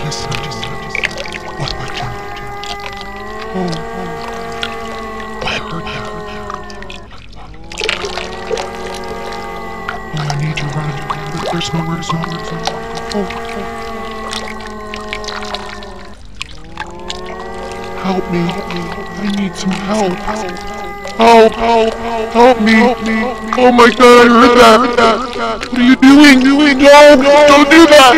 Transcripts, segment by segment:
listen. What I can. Oh, I heard that. Oh, I need to run. But there's nowhere to go. Oh. Help me. I need some help. Help me. Oh my god, I heard that. What are you doing? No, don't do that.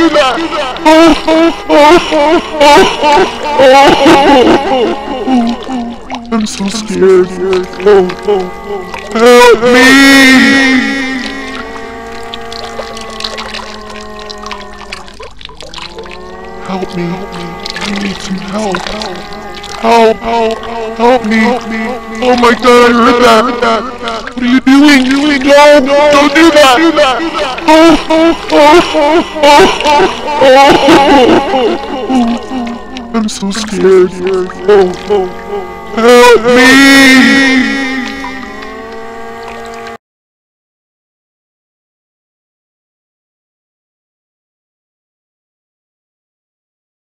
I'm so scared. Help me. Help me. I need some help. Help me. Oh my god, I heard that. What are you doing? No, don't do that. I'm so scared. Help me.